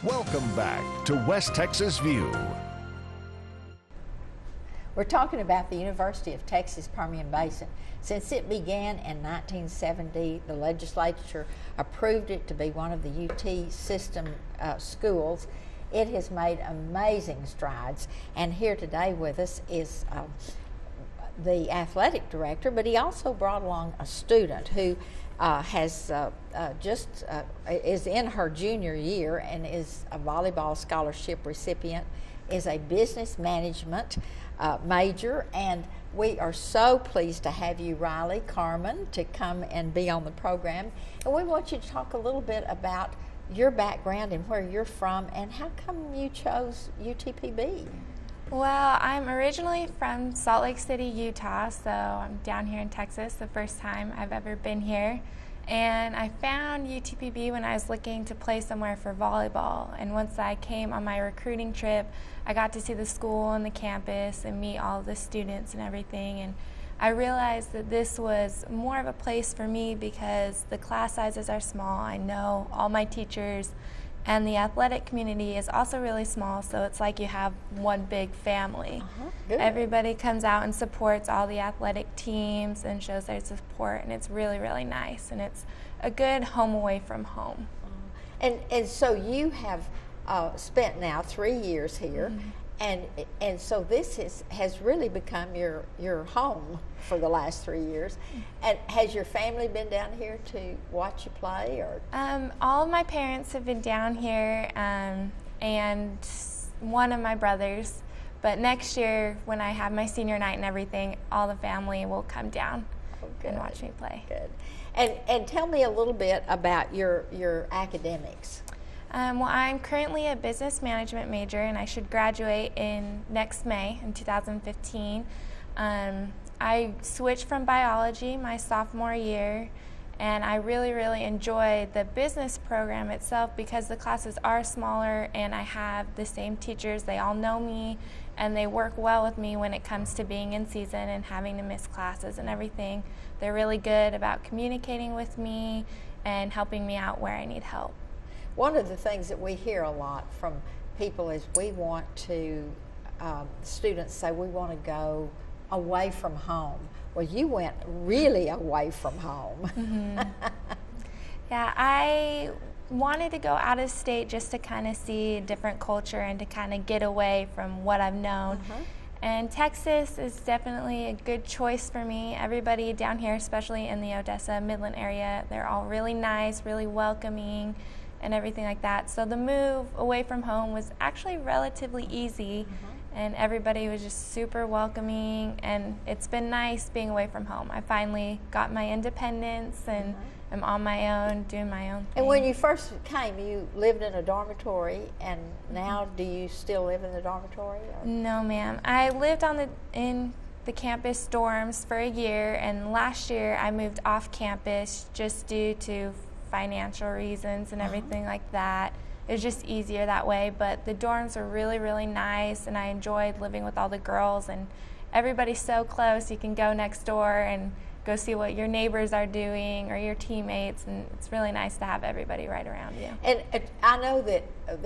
Welcome back to West Texas View. We're talking about the University of Texas Permian Basin. Since it began in 1970, the legislature approved it to be one of the UT system schools. It has made amazing strides, and here today with us is the athletic director, but he also brought along a student who is in her junior year and is a volleyball scholarship recipient, is a business management major, and we are so pleased to have you, Ryley Carman, to come and be on the program. And we want you to talk a little bit about your background and where you're from and how come you chose UTPB. Well, I'm originally from Salt Lake City, Utah, so I'm down here in Texas the first time I've ever been here. And I found UTPB when I was looking to play somewhere for volleyball. And once I came on my recruiting trip, I got to see the school and the campus and meet all the students and everything. And I realized that this was more of a place for me because the class sizes are small. I know all my teachers, and the athletic community is also really small, so it's like you have one big family. Everybody comes out and supports all the athletic teams and shows their support, and it's really, really nice. And it's a good home away from home. And so you have spent now 3 years here, and so this has really become your home for the last 3 years. And has your family been down here to watch you play? Or all of my parents have been down here, and one of my brothers. But next year, when I have my senior night and everything, all the family will come down and watch me play. Good. And tell me a little bit about your academics. Well, I'm currently a business management major, and I should graduate in next May in 2015. I switched from biology my sophomore year, and I really, really enjoy the business program itself because the classes are smaller and I have the same teachers. They all know me, and they work well with me when it comes to being in season and having to miss classes and everything. They're really good about communicating with me and helping me out where I need help. One of the things that we hear a lot from people is we want to, students say we want to go away from home. Well, you went really away from home. Yeah, I wanted to go out of state just to kind of see a different culture and to kind of get away from what I've known. And Texas is definitely a good choice for me. Everybody down here, especially in the Odessa, Midland area, they're all really nice, really welcoming, and everything like that. So the move away from home was actually relatively easy, and everybody was just super welcoming, and it's been nice being away from home. I finally got my independence and am on my own, doing my own thing. And when you first came, you lived in a dormitory, and now do you still live in the dormitory? Or? No, ma'am. I lived in the campus dorms for a year, and last year I moved off campus just due to financial reasons and everything like that. It was just easier that way, but the dorms were really, really nice, and I enjoyed living with all the girls, and everybody's so close. You can go next door and go see what your neighbors are doing or your teammates, and it's really nice to have everybody right around you. And I know that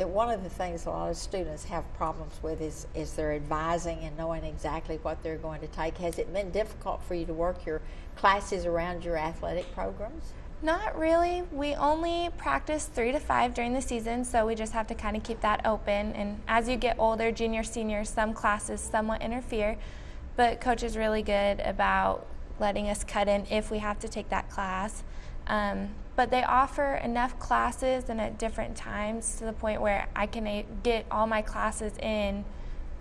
one of the things a lot of students have problems with is their advising and knowing exactly what they're going to take. Has it been difficult for you to work your classes around your athletic programs? Not really. We only practice 3 to 5 during the season, so we just have to kind of keep that open. And as you get older, junior, senior, some classes somewhat interfere, but coach is really good about letting us cut in if we have to take that class. But they offer enough classes and at different times to the point where I can get all my classes in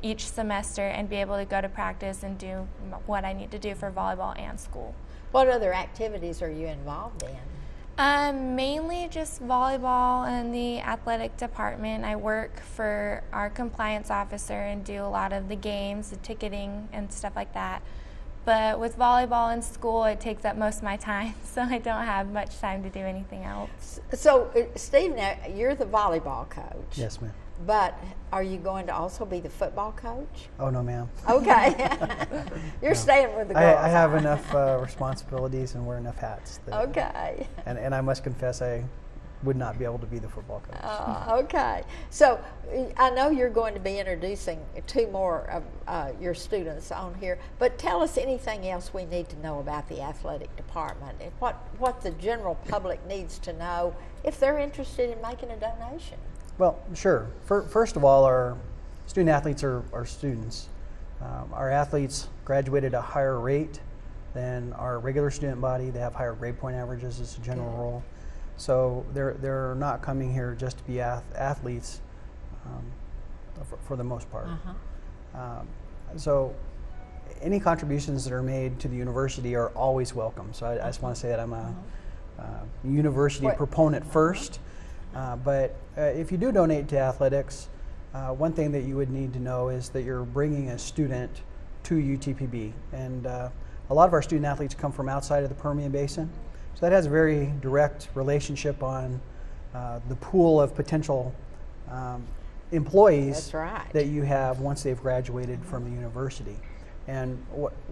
each semester and be able to go to practice and do what I need to do for volleyball and school. What other activities are you involved in? Mainly just volleyball and the athletic department. I work for our compliance officer and do a lot of the games, the ticketing and stuff like that. But with volleyball in school, it takes up most of my time, so I don't have much time to do anything else. So, Steve, now you're the volleyball coach. Yes, ma'am. But are you going to also be the football coach? Oh, no, ma'am. Okay. You're staying with the girls. I have enough responsibilities and wear enough hats. Okay. And I must confess, would not be able to be the football coach. Okay. So I know you're going to be introducing 2 more of your students on here, but tell us anything else we need to know about the athletic department and what the general public needs to know if they're interested in making a donation. Well, sure. First of all, our student athletes are students. Our athletes graduate at a higher rate than our regular student body. They have higher grade point averages as a general rule. So they're not coming here just to be athletes for the most part. So any contributions that are made to the university are always welcome. So I just want to say that I'm a university proponent first. But if you do donate to athletics, one thing that you would need to know is that you're bringing a student to UTPB. And a lot of our student athletes come from outside of the Permian Basin. So that has a very direct relationship on the pool of potential employees that you have once they've graduated from the university. And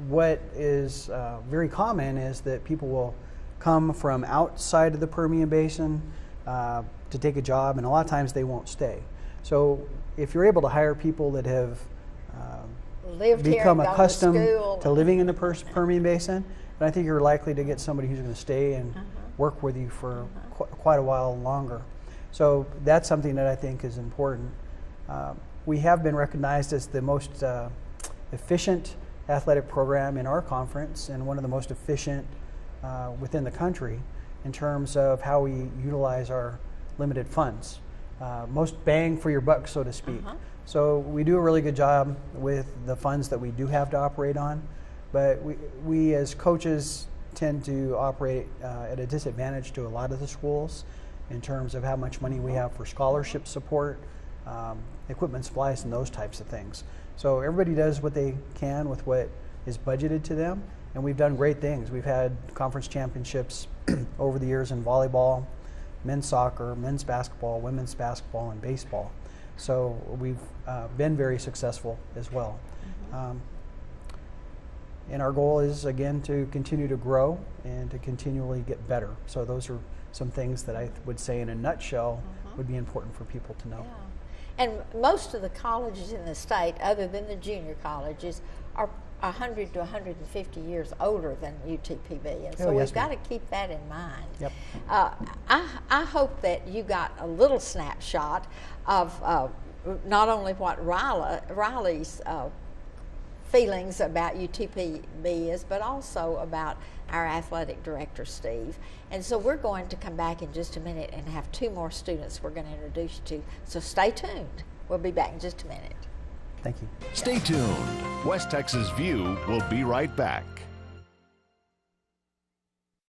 what is very common is that people will come from outside of the Permian Basin to take a job, and a lot of times they won't stay. So if you're able to hire people that have become accustomed to living in the Permian Basin, then I think you're likely to get somebody who's going to stay and work with you for quite a while longer. So that's something that I think is important. We have been recognized as the most efficient athletic program in our conference and one of the most efficient within the country in terms of how we utilize our limited funds. Most bang for your buck, so to speak. So we do a really good job with the funds that we do have to operate on, but we as coaches tend to operate at a disadvantage to a lot of the schools in terms of how much money we have for scholarship support, equipment supplies, and those types of things. So everybody does what they can with what is budgeted to them, and we've done great things. We've had conference championships over the years in volleyball, men's soccer, men's basketball, women's basketball, and baseball. So we've been very successful as well. And our goal is, again, to continue to grow and to continually get better. So those are some things that I would say in a nutshell would be important for people to know. And most of the colleges in the state, other than the junior colleges, are 100 to 150 years older than UTPB, and so we've got to keep that in mind. Yep. I hope that you got a little snapshot of not only what Ryley's feelings about UTPB is, but also about our athletic director, Steve. And so we're going to come back in just a minute and have 2 more students we're going to introduce you to. So stay tuned. We'll be back in just a minute. Thank you. Stay tuned. West Texas View will be right back.